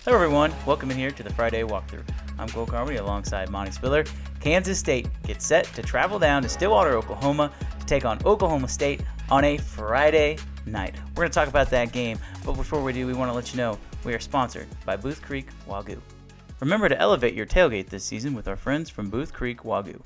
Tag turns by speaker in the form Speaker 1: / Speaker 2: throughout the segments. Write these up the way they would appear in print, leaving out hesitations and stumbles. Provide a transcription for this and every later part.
Speaker 1: Hello everyone, welcome in here to the Friday Walkthrough. I'm Carmody alongside Monte Spiller. Kansas State gets set to travel down to Stillwater, Oklahoma to take on Oklahoma State on a Friday night. We're going to talk about that game, but before we do, we want to let you know we are sponsored by Booth Creek Wagyu. Remember to elevate your tailgate this season with our friends from Booth Creek Wagyu.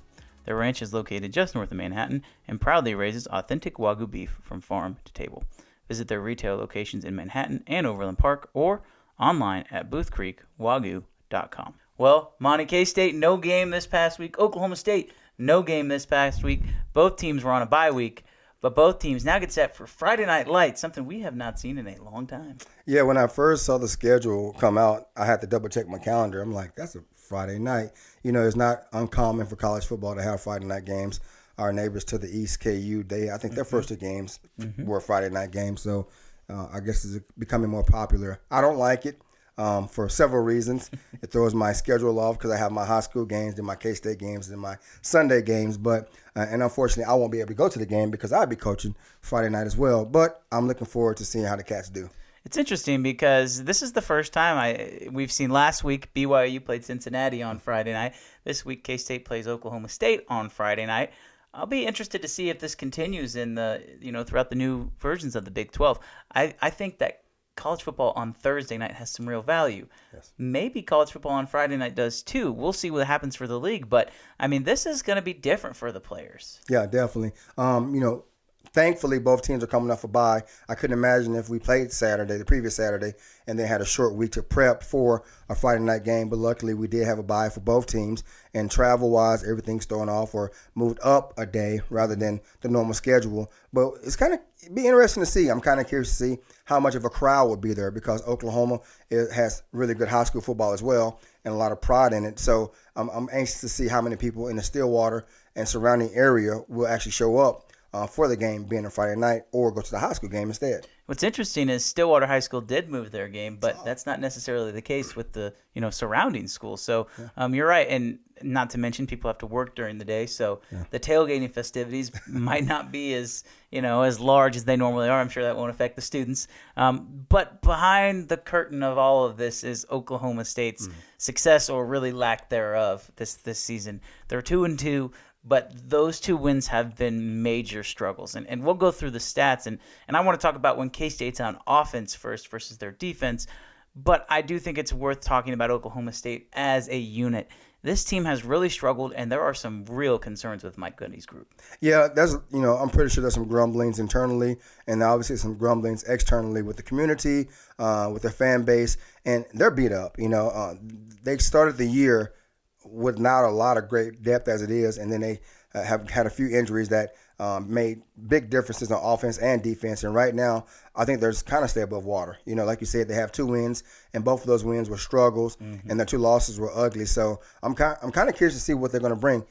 Speaker 1: Their ranch is located just north of Manhattan and proudly raises authentic Wagyu beef from farm to table. Visit their retail locations in Manhattan and Overland Park or online at boothcreekwagyu.com. Well, Monte, K-State, no game this past week. Oklahoma State, no game this past week. Both teams were on a bye week, but both teams now get set for Friday Night Lights, something we have not seen in a long time.
Speaker 2: Yeah, when I first saw the schedule come out, I had to double-check my calendar. I'm like, that's a Friday night. You know, it's not uncommon for college football to have Friday night games. Our neighbors to the east, KU, I think their first two games were Friday night games, so I guess it's becoming more popular. I don't like it for several reasons. It throws my schedule off because I have my high school games, then my K-State games, then my Sunday games. But and unfortunately, I won't be able to go to the game because I'll be coaching Friday night as well. But I'm looking forward to seeing how the Cats do.
Speaker 1: It's interesting because this is the first time we've seen. Last week BYU played Cincinnati on Friday night. This week K-State plays Oklahoma State on Friday night. I'll be interested to see if this continues in throughout the new versions of the Big 12. I think that college football on Thursday night has some real value.
Speaker 2: Yes.
Speaker 1: Maybe college football on Friday night does too. We'll see what happens for the league, but I mean, this is going to be different for the players.
Speaker 2: Yeah, definitely. Thankfully, both teams are coming off a bye. I couldn't imagine if we played Saturday, the previous Saturday, and then had a short week to prep for a Friday night game. But luckily, we did have a bye for both teams. And travel-wise, everything's thrown off or moved up a day rather than the normal schedule. But it's kind of be interesting to see. I'm kind of curious to see how much of a crowd will be there because Oklahoma has really good high school football as well and a lot of pride in it. So I'm anxious to see how many people in the Stillwater and surrounding area will actually show up for the game being a Friday night or go to the high school game instead.
Speaker 1: What's interesting is Stillwater High School did move their game, but that's not necessarily the case with the surrounding schools. So you're right, and not to mention people have to work during the day, so the tailgating festivities might not be as large as they normally are. I'm sure that won't affect the students. But behind the curtain of all of this is Oklahoma State's success or really lack thereof this season. They're 2-2. But those two wins have been major struggles. And we'll go through the stats. And I want to talk about when K-State's on offense first versus their defense. But I do think it's worth talking about Oklahoma State as a unit. This team has really struggled, and there are some real concerns with Mike Gundy's group.
Speaker 2: Yeah, I'm pretty sure there's some grumblings internally and obviously some grumblings externally with the community, with their fan base. And they're beat up. They started the year with not a lot of great depth as it is, and then they have had a few injuries that made big differences on offense and defense. And right now, I think they're kind of stay above water. Like you said, they have 2 wins, and both of those wins were struggles, and their 2 losses were ugly. So I'm kind of curious to see what they're going to bring.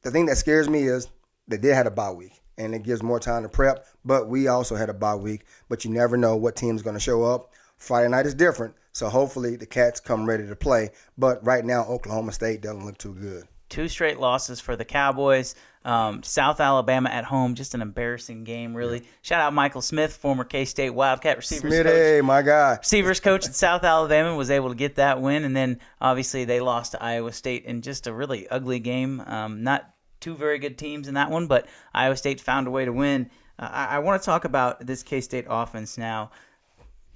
Speaker 2: The thing that scares me is they did have a bye week, and it gives more time to prep. But we also had a bye week, but you never know what team's going to show up. Friday night is different, so hopefully the Cats come ready to play. But right now, Oklahoma State doesn't look too good.
Speaker 1: 2 straight losses for the Cowboys. South Alabama at home, just an embarrassing game, really. Shout out Michael Smith, former K-State Wildcat receivers coach.
Speaker 2: My guy.
Speaker 1: Receivers coach at South Alabama was able to get that win, and then obviously they lost to Iowa State in just a really ugly game. Not 2 very good teams in that one, but Iowa State found a way to win. I want to talk about this K-State offense now.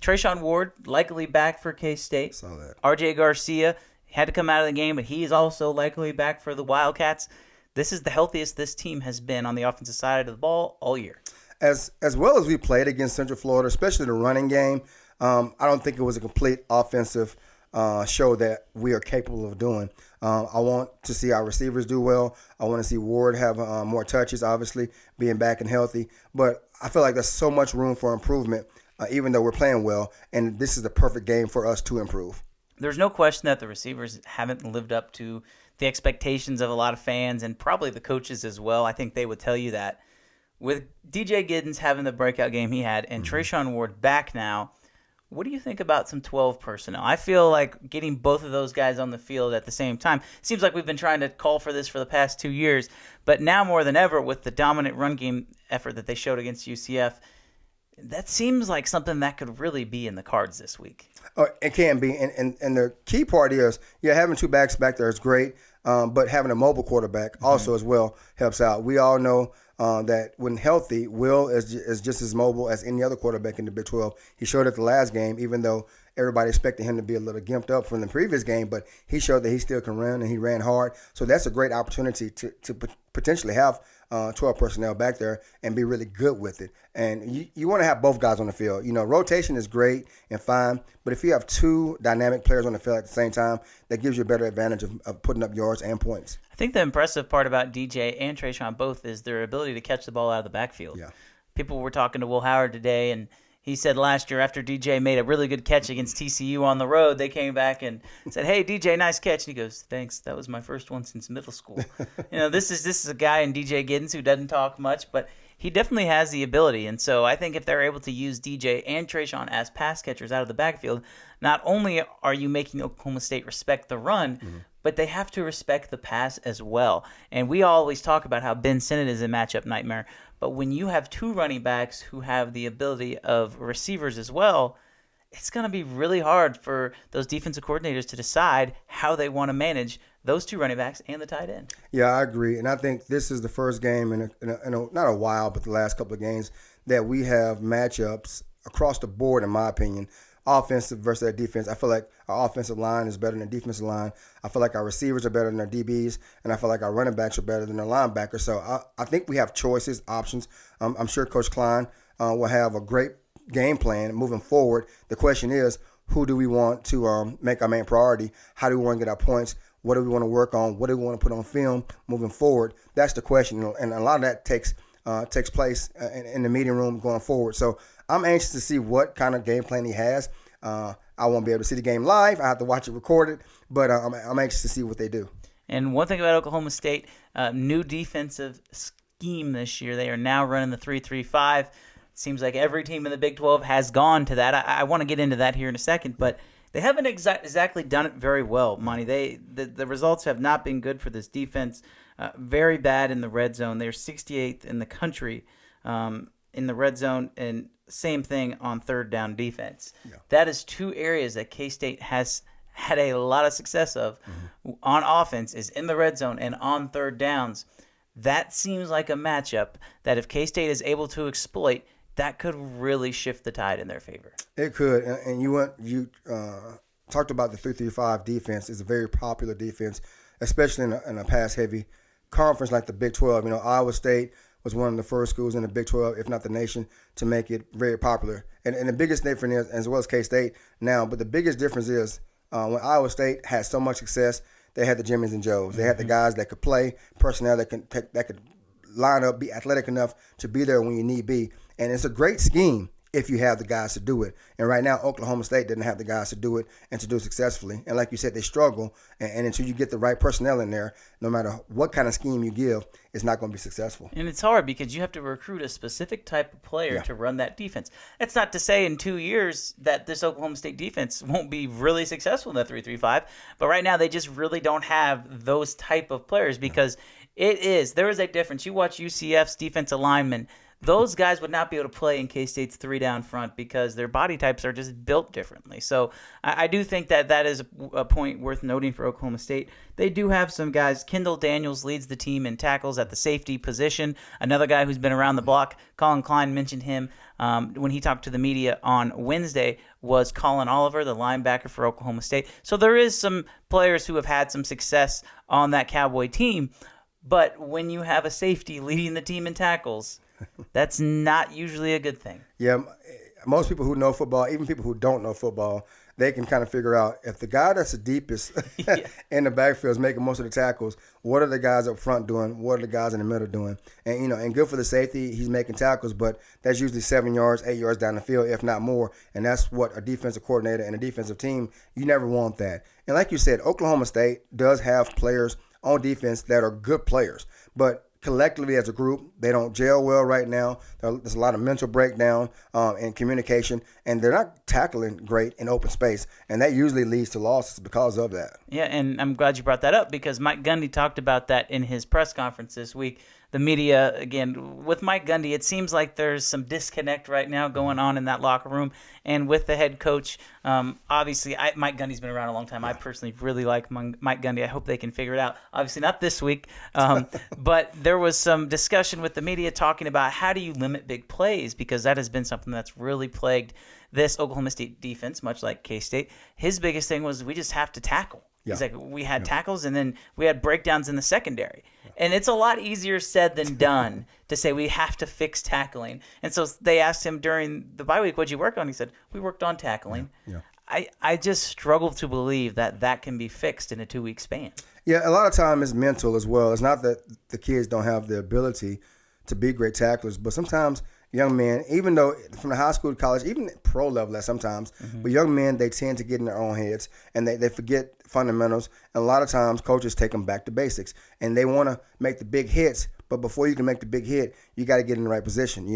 Speaker 1: Treshaun Ward, likely back for K-State.
Speaker 2: Saw that.
Speaker 1: RJ Garcia had to come out of the game, but he is also likely back for the Wildcats. This is the healthiest this team has been on the offensive side of the ball all year.
Speaker 2: As well as we played against Central Florida, especially the running game, I don't think it was a complete offensive show that we are capable of doing. I want to see our receivers do well. I want to see Ward have more touches, obviously, being back and healthy. But I feel like there's so much room for improvement, even though we're playing well, and this is the perfect game for us to improve.
Speaker 1: There's no question that the receivers haven't lived up to the expectations of a lot of fans and probably the coaches as well. I think they would tell you that. With DJ Giddens having the breakout game he had and Treshaun Ward back now, what do you think about some 12 personnel? I feel like getting both of those guys on the field at the same time. Seems like we've been trying to call for this for the past 2 years, but now more than ever with the dominant run game effort that they showed against UCF, That seems like something that could really be in the cards this week.
Speaker 2: Oh, it can be, and the key part is, having two backs back there is great, but having a mobile quarterback also as well helps out. We all know that when healthy, Will is just as mobile as any other quarterback in the Big 12. He showed it the last game, even though everybody expected him to be a little gimped up from the previous game, but he showed that he still can run, and he ran hard. So that's a great opportunity to potentially have 12 personnel back there and be really good with it. And you want to have both guys on the field. Rotation is great and fine, but if you have two dynamic players on the field at the same time, that gives you a better advantage of putting up yards and points.
Speaker 1: I think the impressive part about DJ and Trayshawn both is their ability to catch the ball out of the backfield.
Speaker 2: Yeah.
Speaker 1: People were talking to Will Howard today, and he said last year after DJ made a really good catch against TCU on the road, they came back and said, "Hey, DJ, nice catch." And he goes, "Thanks. That was my first one since middle school." This is a guy in DJ Giddens who doesn't talk much, but he definitely has the ability. And so I think if they're able to use DJ and Trayshawn as pass catchers out of the backfield, not only are you making Oklahoma State respect the run, but they have to respect the pass as well. And we always talk about how Ben Sinnott is a matchup nightmare. But when you have two running backs who have the ability of receivers as well, it's going to be really hard for those defensive coordinators to decide how they want to manage those two running backs and the tight end.
Speaker 2: Yeah, I agree. And I think this is the first game in not a while, but the last couple of games that we have matchups across the board, in my opinion, offensive versus their defense. I feel like our offensive line is better than the defensive line. I feel like our receivers are better than our DBs, and I feel like our running backs are better than our linebackers. So I think we have choices, options. I'm sure Coach Klein will have a great game plan moving forward. The question is, who do we want to make our main priority? How do we want to get our points? What do we want to work on? What do we want to put on film moving forward? That's the question, and a lot of that takes place in the meeting room going forward. So I'm anxious to see what kind of game plan he has. I won't be able to see the game live. I have to watch it recorded, but I'm anxious to see what they do.
Speaker 1: And one thing about Oklahoma State, new defensive scheme this year. They are now running the 3-3-5. Seems like every team in the Big 12 has gone to that. I want to get into that here in a second, but they haven't exactly done it very well, Monty. The results have not been good for this defense. Very bad in the red zone. They're 68th in the country in the red zone, and same thing on third down defense. Yeah. That is two areas that K-State has had a lot of success of on offense, is in the red zone and on third downs. That seems like a matchup that if K-State is able to exploit, that could really shift the tide in their favor.
Speaker 2: It could, and you talked about the 3-3-5 defense. It's a very popular defense, especially in a pass-heavy conference like the Big 12. Iowa State was one of the first schools in the Big 12, if not the nation, to make it very popular. And the biggest difference is, as well as K-State now, but the biggest difference is when Iowa State had so much success, they had the Jimmies and Joes. They had the guys that could play, personnel that could line up, be athletic enough to be there when you need be. And it's a great scheme if you have the guys to do it. And right now, Oklahoma State didn't have the guys to do it and to do it successfully. And like you said, they struggle. And until you get the right personnel in there, no matter what kind of scheme you give, it's not going to be successful.
Speaker 1: And it's hard because you have to recruit a specific type of player to run that defense. That's not to say in 2 years that this Oklahoma State defense won't be really successful in the 3-3-5. But right now, they just really don't have those type of players because there is a difference. You watch UCF's defensive linemen. Those guys would not be able to play in K-State's three-down front because their body types are just built differently. So I do think that is a point worth noting for Oklahoma State. They do have some guys. Kendall Daniels leads the team in tackles at the safety position. Another guy who's been around the block, Colin Klein mentioned him when he talked to the media on Wednesday, was Colin Oliver, the linebacker for Oklahoma State. So there is some players who have had some success on that Cowboy team. But when you have a safety leading the team in tackles, that's not usually a good thing.
Speaker 2: Yeah, most people who know football, even people who don't know football, they can kind of figure out if the guy that's the deepest in the backfield is making most of the tackles, what are the guys up front doing? What are the guys in the middle doing? And and good for the safety, he's making tackles, but that's usually 7 yards, 8 yards down the field, if not more. And that's what a defensive coordinator and a defensive team, you never want that. And like you said, Oklahoma State does have players on defense that are good players, but collectively as a group, they don't gel well right now. There's a lot of mental breakdown and communication, and they're not tackling great in open space, and that usually leads to losses because of that.
Speaker 1: Yeah, and I'm glad you brought that up because Mike Gundy talked about that in his press conference this week, the media, again, with Mike Gundy, it seems like there's some disconnect right now going on in that locker room. And with the head coach, obviously, Mike Gundy's been around a long time. I personally really like Mike Gundy. I hope they can figure it out. Obviously, not this week. But there was some discussion with the media talking about how do you limit big plays, because that has been something that's really plagued this Oklahoma State defense, much like K-State. His biggest thing was we just have to tackle.
Speaker 2: Yeah.
Speaker 1: He's like, we had tackles and then we had breakdowns in the secondary. Yeah. And it's a lot easier said than done to say we have to fix tackling. And so they asked him during the bye week, what'd you work on? He said, we worked on tackling.
Speaker 2: Yeah.
Speaker 1: I just struggle to believe that can be fixed in a 2-week span.
Speaker 2: Yeah, a lot of time is mental as well. It's not that the kids don't have the ability to be great tacklers, but sometimes young men, even though from the high school to college, even pro level sometimes, but young men, they tend to get in their own heads and they forget fundamentals. And a lot of times coaches take them back to basics and they want to make the big hits. But before you can make the big hit, you got to get in the right position.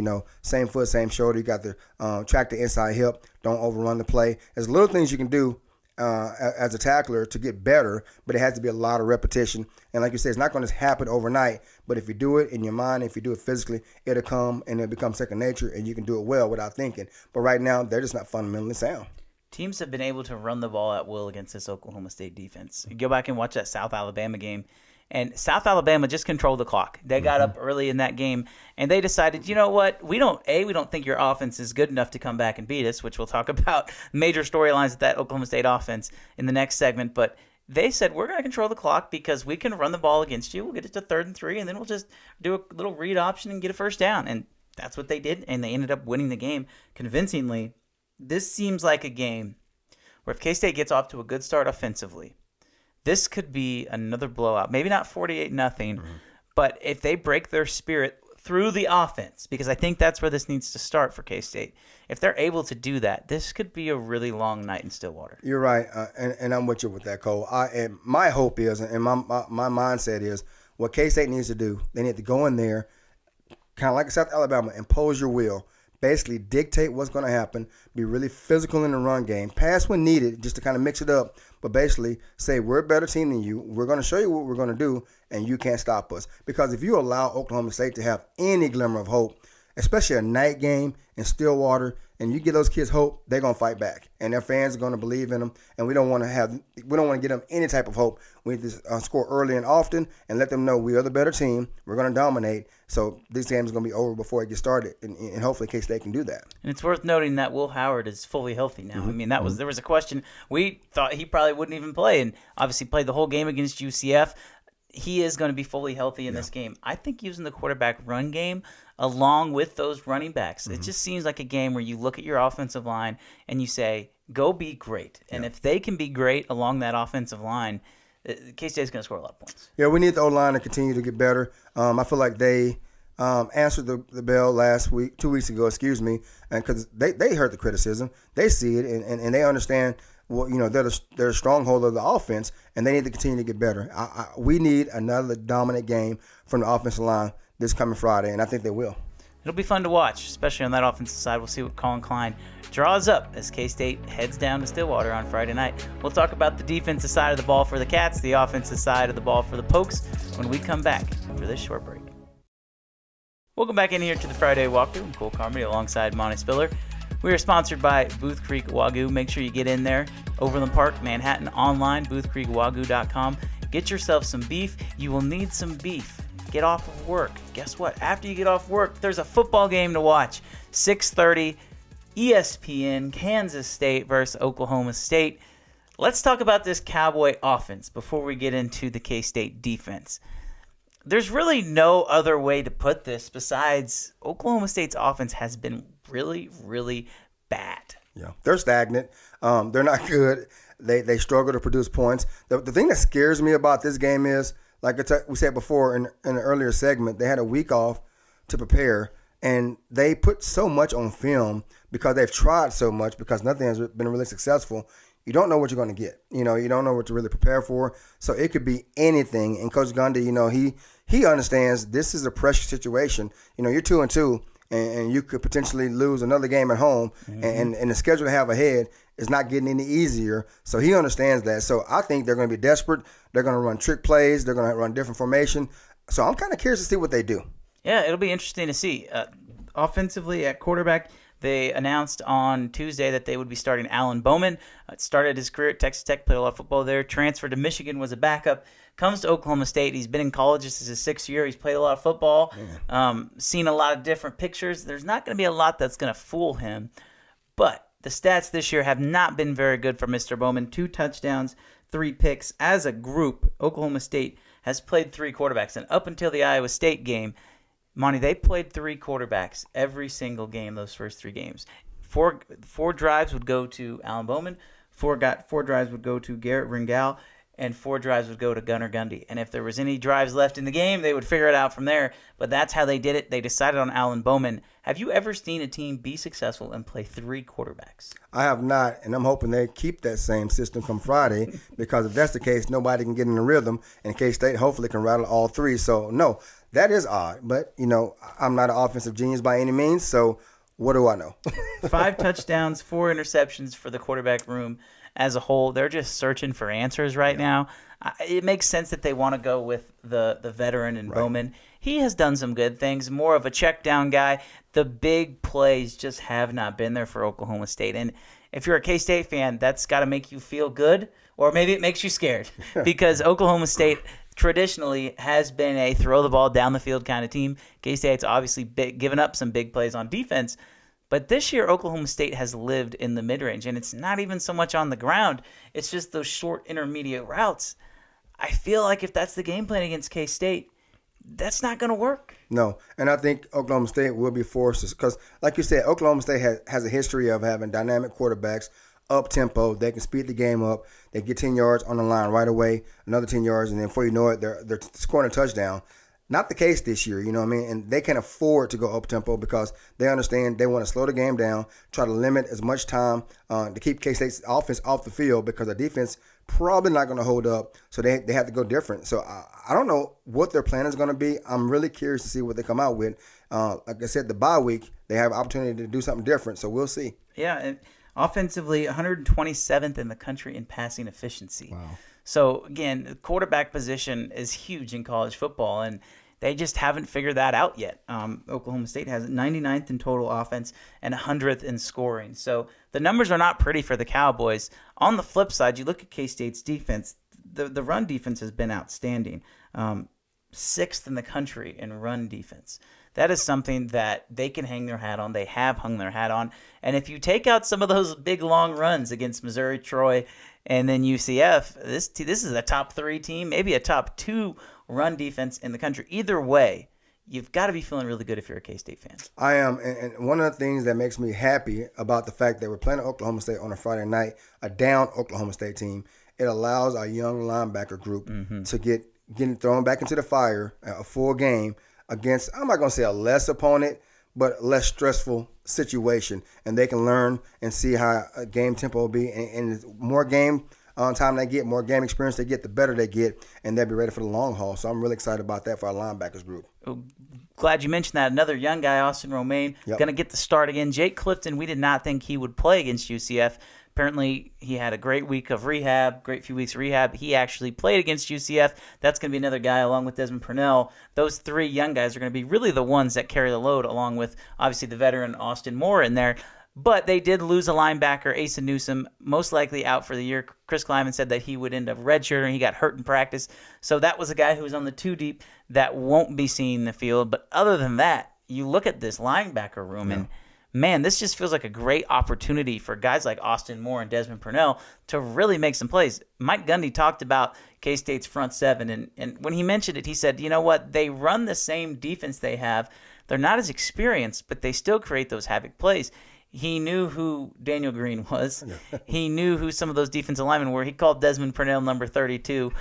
Speaker 2: Same foot, same shoulder. You got to track the inside hip. Don't overrun the play. There's little things you can do as a tackler to get better, but it has to be a lot of repetition. And like you said, it's not going to happen overnight, but if you do it in your mind, if you do it physically, it'll come and it'll become second nature and you can do it well without thinking. But right now, they're just not fundamentally sound.
Speaker 1: Teams have been able to run the ball at will against this Oklahoma State defense. You go back and watch that South Alabama game, and South Alabama just controlled the clock. They got up early in that game, and they decided, you know what, we don't think your offense is good enough to come back and beat us, which we'll talk about major storylines with that Oklahoma State offense in the next segment. But they said, we're going to control the clock because we can run the ball against you. We'll get it to 3rd and 3, and then we'll just do a little read option and get a first down. And that's what they did, and they ended up winning the game convincingly. This seems like a game where if K-State gets off to a good start offensively, this could be another blowout. Maybe not 48-0, but if they break their spirit through the offense, because I think that's where this needs to start for K-State. If they're able to do that, this could be a really long night in Stillwater.
Speaker 2: You're right, and I'm with you with that, Cole. And my hope is, and my mindset is, what K-State needs to do, they need to go in there, kind of like South Alabama, impose your will. Basically dictate what's going to happen, be really physical in the run game, pass when needed just to kind of mix it up, but basically say we're a better team than you, we're going to show you what we're going to do, and you can't stop us. Because if you allow Oklahoma State to have any glimmer of hope, especially a night game in Stillwater, and you give those kids hope, they're going to fight back. And their fans are going to believe in them. And we don't want to give them any type of hope. We need to score early and often and let them know we are the better team. We're going to dominate. So this game is going to be over before it gets started. And hopefully K-State can do that.
Speaker 1: And it's worth noting that Will Howard is fully healthy now. I mean, there was a question. We thought he probably wouldn't even play, and obviously played the whole game against UCF. He is going to be fully healthy in this game. I think using the quarterback run game along with those running backs, it just seems like a game where you look at your offensive line and you say, go be great. And if they can be great along that offensive line, K-State is going to score a lot of points.
Speaker 2: Yeah, we need the O-line to continue to get better. I feel like they answered the bell 2 weeks ago, and because they heard the criticism. They see it, and they understand. Well, they're a stronghold of the offense, and they need to continue to get better. We need another dominant game from the offensive line this coming Friday, and I think they will.
Speaker 1: It'll be fun to watch, especially on that offensive side. We'll see what Colin Klein draws up as K-State heads down to Stillwater on Friday night. We'll talk about the defensive side of the ball for the Cats, the offensive side of the ball for the Pokes, when we come back after this short break. Welcome back in here to the Friday Walkthrough. I'm Cole Carmody alongside Monte Spiller. We are sponsored by Booth Creek Wagyu. Make sure you get in there. Overland Park, Manhattan, online, boothcreekwagyu.com. Get yourself some beef. You will need some beef. Get off of work. Guess what? After you get off work, there's a football game to watch. 6:30, ESPN, Kansas State versus Oklahoma State. Let's talk about this Cowboy offense before we get into the K-State defense. There's really no other way to put this besides Oklahoma State's offense has been really, really bad.
Speaker 2: Yeah, they're stagnant. They're not good. They struggle to produce points. The thing that scares me about this game is, like we said before in an earlier segment, they had a week off to prepare, and they put so much on film because they've tried so much because nothing has been really successful. You don't know what you're going to get. You don't know what to really prepare for. So it could be anything. And Coach Gundy, he understands this is a pressure situation. You're 2-2, and you could potentially lose another game at home. And the schedule to have ahead is not getting any easier. So he understands that. So I think they're going to be desperate. They're going to run trick plays. They're going to run different formation. So I'm kind of curious to see what they do.
Speaker 1: Yeah, it'll be interesting to see. Offensively at quarterback, they announced on Tuesday that they would be starting Alan Bowman. Started his career at Texas Tech, played a lot of football there. Transferred to Michigan, was a backup. Comes to Oklahoma State. He's been in college. This is his 6th year. He's played a lot of football. Seen a lot of different pictures. There's not going to be a lot that's going to fool him. But the stats this year have not been very good for Mr. Bowman. 2 touchdowns, 3 picks. As a group, Oklahoma State has played 3 quarterbacks. And up until the Iowa State game, Monty, they played 3 quarterbacks every single game, those first 3 games. Four drives would go to Alan Bowman, 4 drives would go to Garrett Ringgold, and 4 drives would go to Gunnar Gundy. And if there was any drives left in the game, they would figure it out from there. But that's how they did it. They decided on Alan Bowman. Have you ever seen a team be successful and play 3 quarterbacks?
Speaker 2: I have not, and I'm hoping they keep that same system come Friday, because if that's the case, nobody can get in the rhythm, and K-State hopefully can rattle all 3. So, no, that is odd. But, I'm not an offensive genius by any means, so what do I know?
Speaker 1: 5 touchdowns, 4 interceptions for the quarterback room as a whole. They're just searching for answers right now. It makes sense that they want to go with the veteran and Bowman. He has done some good things, more of a check down guy. The big plays just have not been there for Oklahoma State. And if you're a K-State fan, that's got to make you feel good, or maybe it makes you scared, because Oklahoma State traditionally has been a throw the ball down the field kind of team. K-State's obviously given up some big plays on defense. But this year, Oklahoma State has lived in the mid-range, and it's not even so much on the ground. It's just those short intermediate routes. I feel like if that's the game plan against K-State, that's not going to work.
Speaker 2: No, and I think Oklahoma State will be forced, because, like you said, Oklahoma State has a history of having dynamic quarterbacks, up-tempo. They can speed the game up. They get 10 yards on the line right away, another 10 yards, and then before you know it, they're scoring a touchdown. Not the case this year, you know what I mean? And they can afford to go up-tempo because they understand they want to slow the game down, try to limit as much time to keep K-State's offense off the field, because the defense probably not going to hold up, so they have to go different. So I don't know what their plan is going to be. I'm really curious to see what they come out with. Like I said, the bye week, they have opportunity to do something different, so we'll see.
Speaker 1: Yeah, and offensively, 127th in the country in passing efficiency.
Speaker 2: Wow.
Speaker 1: So, again, the quarterback position is huge in college football, and they just haven't figured that out yet. Oklahoma State has 99th in total offense and 100th in scoring. So the numbers are not pretty for the Cowboys. On the flip side, you look at K-State's defense. The run defense has been outstanding. 6th in the country in run defense. That is something that they can hang their hat on. They have hung their hat on. And if you take out some of those big, long runs against Missouri, Troy, and then UCF, this is a top 3 team, maybe a top 2 run defense in the country. Either way, you've got to be feeling really good if you're a K-State fan.
Speaker 2: I am, and one of the things that makes me happy about the fact that we're playing Oklahoma State on a Friday night, a down Oklahoma State team, it allows our young linebacker group to get thrown back into the fire, a full game against, I'm not going to say a less opponent, but a less stressful situation. And they can learn and see how a game tempo will be. And more game time they get, more game experience they get, the better they get. And they'll be ready for the long haul. So I'm really excited about that for our linebackers group.
Speaker 1: Glad you mentioned that. Another young guy, Austin Romaine, going to get the start again. Jake Clifton, we did not think he would play against UCF. Apparently, he had a great week of rehab, great few weeks of rehab. He actually played against UCF. That's going to be another guy along with Desmond Purnell. Those 3 young guys are going to be really the ones that carry the load, along with, obviously, the veteran Austin Moore in there. But they did lose a linebacker, Asa Newsom, most likely out for the year. Chris Kleiman said that he would end up redshirting. He got hurt in practice. So that was a guy who was on the 2 deep that won't be seen in the field. But other than that, you look at this linebacker room and man, this just feels like a great opportunity for guys like Austin Moore and Desmond Purnell to really make some plays. Mike Gundy talked about K-State's front 7, and when he mentioned it, he said, you know what, they run the same defense they have. They're not as experienced, but they still create those havoc plays. He knew who Daniel Green was. He knew who some of those defensive linemen were. He called Desmond Purnell number 32.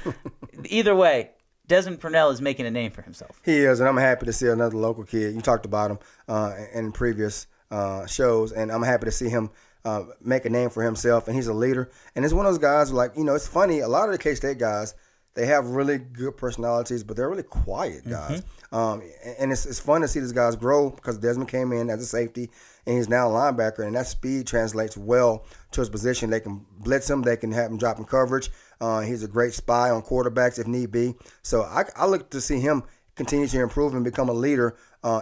Speaker 1: Either way, Desmond Purnell is making a name for himself.
Speaker 2: He is, and I'm happy to see another local kid. You talked about him in previous shows, and I'm happy to see him make a name for himself, and he's a leader. And it's one of those guys, like, it's funny, a lot of the K-State guys, they have really good personalities, but they're really quiet guys. And it's fun to see these guys grow, because Desmond came in as a safety, and he's now a linebacker, and that speed translates well to his position. They can blitz him. They can have him drop in coverage. He's a great spy on quarterbacks if need be. So I look to see him continue to improve and become a leader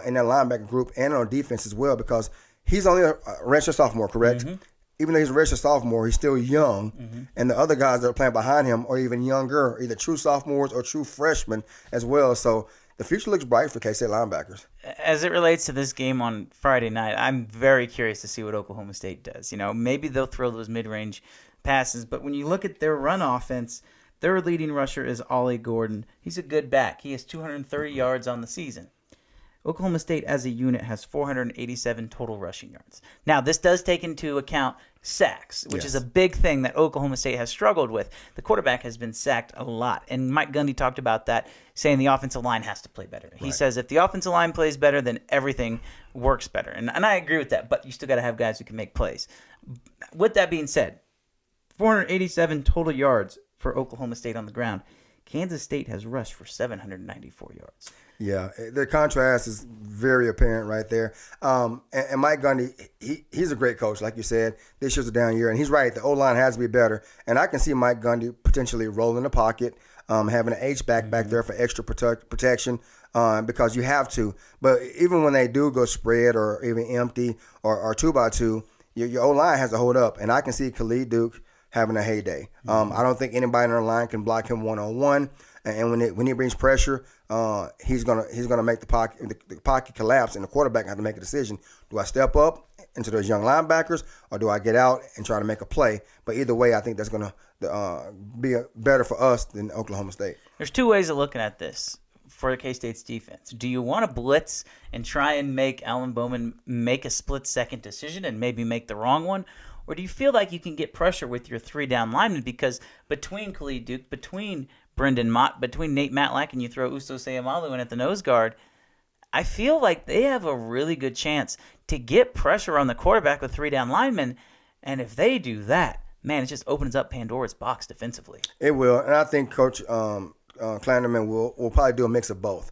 Speaker 2: in that linebacker group and on defense as well, because he's only a redshirt sophomore, correct?
Speaker 1: Mm-hmm.
Speaker 2: Even though he's a redshirt sophomore, he's still young, and the other guys that are playing behind him are even younger, either true sophomores or true freshmen as well. So the future looks bright for K-State linebackers.
Speaker 1: As it relates to this game on Friday night, I'm very curious to see what Oklahoma State does. Maybe they'll throw those mid-range passes, but when you look at their run offense, their leading rusher is Ollie Gordon. He's a good back. He has 230 yards on the season. Oklahoma State as a unit has 487 total rushing yards. Now, this does take into account sacks, which is a big thing that Oklahoma State has struggled with. The quarterback has been sacked a lot, and Mike Gundy talked about that, saying the offensive line has to play better. He says if the offensive line plays better, then everything works better. And I agree with that, but you still got to have guys who can make plays. With that being said, 487 total yards for Oklahoma State on the ground. Kansas State has rushed for 794 yards.
Speaker 2: Yeah, the contrast is very apparent right there. And Mike Gundy, he's a great coach, like you said. This year's a down year, and he's right. The O-line has to be better. And I can see Mike Gundy potentially rolling the pocket, having an H-back back there for extra protection because you have to. But even when they do go spread or even empty or 2x2, your O-line has to hold up. And I can see Khalid Duke having a heyday. I don't think anybody on the line can block him one-on-one. And when he brings pressure, he's gonna make the pocket collapse, and the quarterback has to make a decision: do I step up into those young linebackers, or do I get out and try to make a play? But either way, I think that's gonna be better for us than Oklahoma State.
Speaker 1: There's two ways of looking at this for K-State's defense. Do you want to blitz and try and make Alan Bowman make a split-second decision and maybe make the wrong one? Or do you feel like you can get pressure with your three-down linemen? Because between Khalid Duke, between Brendan Mott, between Nate Matlack, and you throw Usto Sayamalu in at the nose guard, I feel like they have a really good chance to get pressure on the quarterback with three-down linemen. And if they do that, man, it just opens up Pandora's box defensively.
Speaker 2: It will, and I think Coach Klanderman will probably do a mix of both.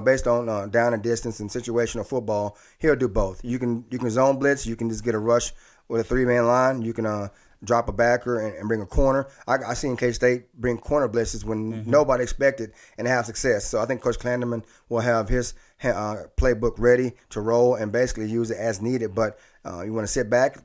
Speaker 2: Based on down and distance and situational football, he'll do both. You can zone blitz, you can just get a rush with a three-man line. You can drop a backer and bring a corner. I seen K-State bring corner blitzes when nobody expected and have success. So I think Coach Klanderman will have his playbook ready to roll and basically use it as needed. But you want to sit back,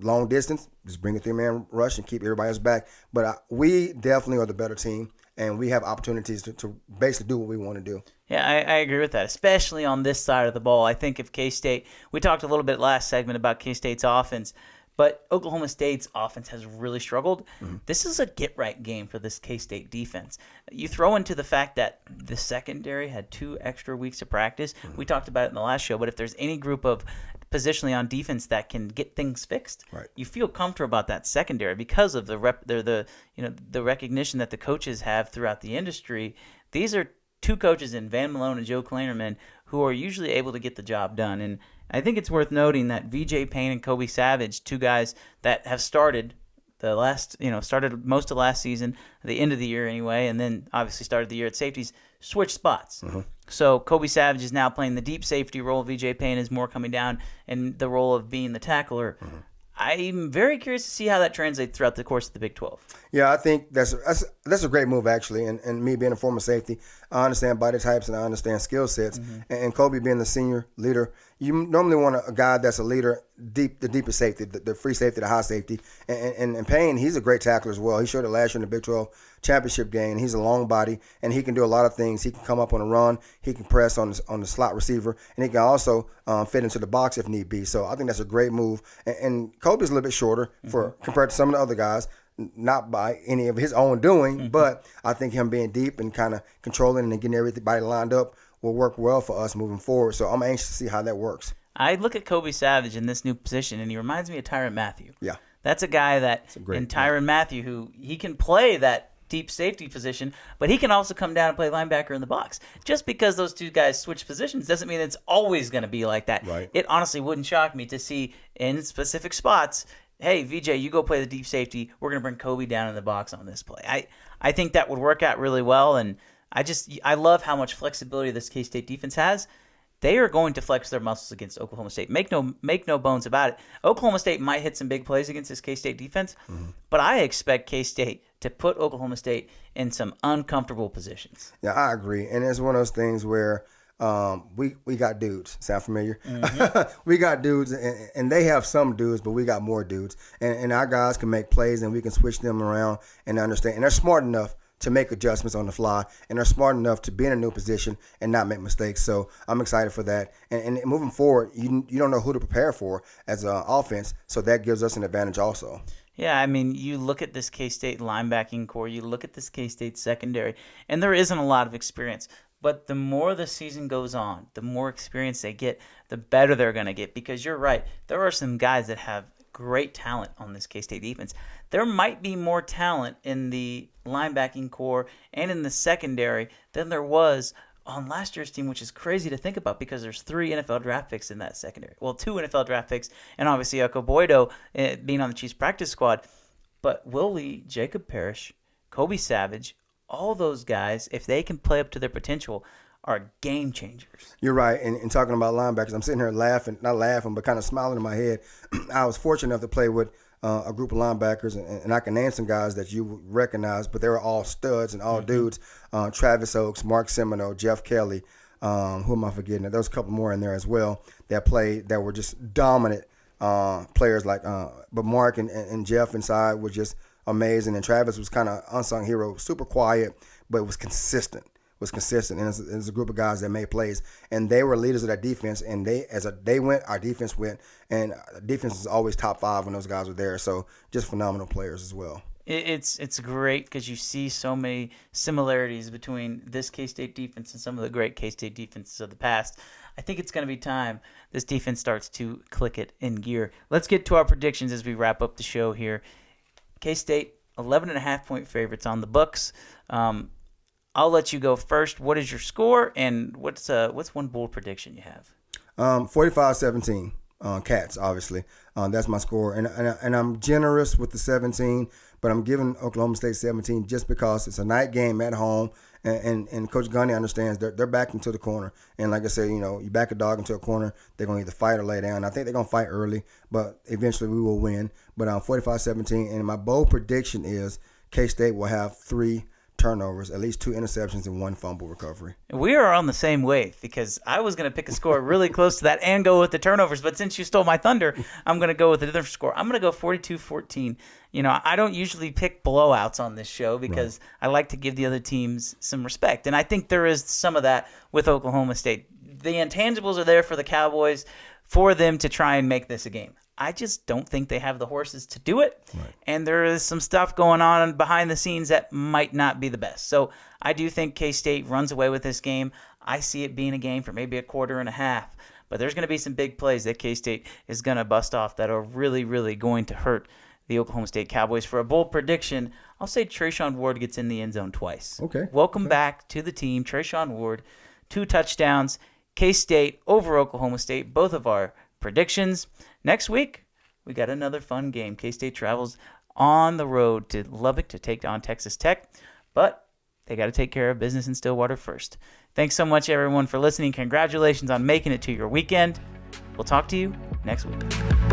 Speaker 2: long distance, just bring a three-man rush and keep everybody else back. But we definitely are the better team, and we have opportunities to basically do what we want to do.
Speaker 1: Yeah, I agree with that, especially on this side of the ball. I think if K-State, we talked a little bit last segment about K-State's offense, but Oklahoma State's offense has really struggled. This is a get-right game for this K-State defense. You throw into the fact that the secondary had 2 extra weeks of practice. We talked about it in the last show, but if there's any group of positionally on defense that can get things fixed, you feel comfortable about that secondary because of the recognition that the coaches have throughout the industry. These are 2 coaches in Van Malone and Joe Klanderman who are usually able to get the job done. And I think it's worth noting that VJ Payne and Kobe Savage, 2 guys that have started started most of last season, the end of the year anyway, and then obviously started the year at safeties, switched spots. So Kobe Savage is now playing the deep safety role. VJ Payne is more coming down in the role of being the tackler. I'm very curious to see how that translates throughout the course of the Big 12.
Speaker 2: Yeah, I think that's a great move, actually. And me being a former safety, I understand body types and I understand skill sets. And Kobe being the senior leader, you normally want a guy that's a leader, the deepest safety, the free safety, the high safety. And Payne, he's a great tackler as well. He showed it last year in the Big 12 championship game. He's a long body, and he can do a lot of things. He can come up on a run. He can press on the slot receiver, and he can also fit into the box if need be. So I think that's a great move. And Kobe's a little bit shorter compared to some of the other guys. Not by any of his own doing, but I think him being deep and kind of controlling and getting everybody lined up will work well for us moving forward. So I'm anxious to see how that works.
Speaker 1: I look at Kobe Savage in this new position, and he reminds me of Tyrann Mathieu.
Speaker 2: Yeah.
Speaker 1: That's a guy Tyrann Mathieu, who he can play that deep safety position, but he can also come down and play linebacker in the box. Just because those 2 guys switch positions doesn't mean it's always going to be like that.
Speaker 2: Right.
Speaker 1: It honestly wouldn't shock me to see in specific spots, hey, VJ, you go play the deep safety. We're going to bring Kobe down in the box on this play. I think that would work out really well, and I love how much flexibility this K-State defense has. They are going to flex their muscles against Oklahoma State. Make no bones about it. Oklahoma State might hit some big plays against this K-State defense, but I expect K-State to put Oklahoma State in some uncomfortable positions.
Speaker 2: Yeah, I agree. And it's one of those things where we got dudes. Sound familiar? We got dudes, and they have some dudes, but we got more dudes. And our guys can make plays, and we can switch them around and understand. And they're smart enough to make adjustments on the fly, and they're smart enough to be in a new position and not make mistakes. So I'm excited for that. And moving forward, you don't know who to prepare for as an offense, so that gives us an advantage also.
Speaker 1: Yeah, I mean, you look at this K-State linebacking core, you look at this K-State secondary, and there isn't a lot of experience. But the more the season goes on, the more experience they get, the better they're going to get. Because you're right, there are some guys that have great talent on this K-State defense. There might be more talent in the linebacking core and in the secondary than there was on last year's team, which is crazy to think about because there's 3 NFL draft picks in that secondary. Well, 2 NFL draft picks, and obviously Boydo being on the Chiefs practice squad. But Will Lee, Jacob Parrish, Kobe Savage, all those guys, if they can play up to their potential, are game changers.
Speaker 2: You're right. And talking about linebackers, I'm sitting here laughing, not laughing, but kind of smiling in my head. I was fortunate enough to play with a group of linebackers, and I can name some guys that you would recognize, but they were all studs and all dudes. Travis Oaks, Mark Semino, Jeff Kelly, who am I forgetting? There was a couple more in there as well that played that were just dominant players. But Mark and Jeff inside were just amazing, and Travis was kind of unsung hero, super quiet, but was consistent. And it's a group of guys that made plays, and they were leaders of that defense. And they went, our defense went, and defense is always top 5 when those guys were there. So just phenomenal players as well.
Speaker 1: It's great because you see so many similarities between this K-State defense and some of the great K-State defenses of the past. I think it's going to be time this defense starts to click it in gear. Let's get to our predictions as we wrap up the show here. K-State 11.5-point favorites on the books. I'll let you go first. What is your score, and what's one bold prediction you have?
Speaker 2: 45-17. Cats, obviously. That's my score, and I'm generous with the 17, but I'm giving Oklahoma State 17 just because it's a night game at home, and Coach Gundy understands they're backed into the corner. And like I said, you back a dog into a corner, they're going to either fight or lay down. I think they're going to fight early, but eventually we will win. But 45-17, and my bold prediction is K-State will have 3 turnovers, at least 2 interceptions, and 1 fumble recovery.
Speaker 1: We are on the same wave because I was going to pick a score really close to that and go with the turnovers, but since you stole my thunder, I'm going to go with a different score. I'm going to go 42-14. I don't usually pick blowouts on this show because I like to give the other teams some respect, and I think there is some of that with Oklahoma State. The intangibles are there for the Cowboys for them to try and make this a game. I just don't think they have the horses to do it. Right. And there is some stuff going on behind the scenes that might not be the best. So I do think K-State runs away with this game. I see it being a game for maybe a quarter and a half. But there's going to be some big plays that K-State is going to bust off that are really, really going to hurt the Oklahoma State Cowboys. For a bold prediction, I'll say Treshaun Ward gets in the end zone twice.
Speaker 2: Okay.
Speaker 1: Welcome back to the team. Treshaun Ward, 2 touchdowns. K-State over Oklahoma State, both of our predictions. Next week, we got another fun game. K-State travels on the road to Lubbock to take on Texas Tech, but they got to take care of business in Stillwater first. Thanks so much, everyone, for listening. Congratulations on making it to your weekend. We'll talk to you next week.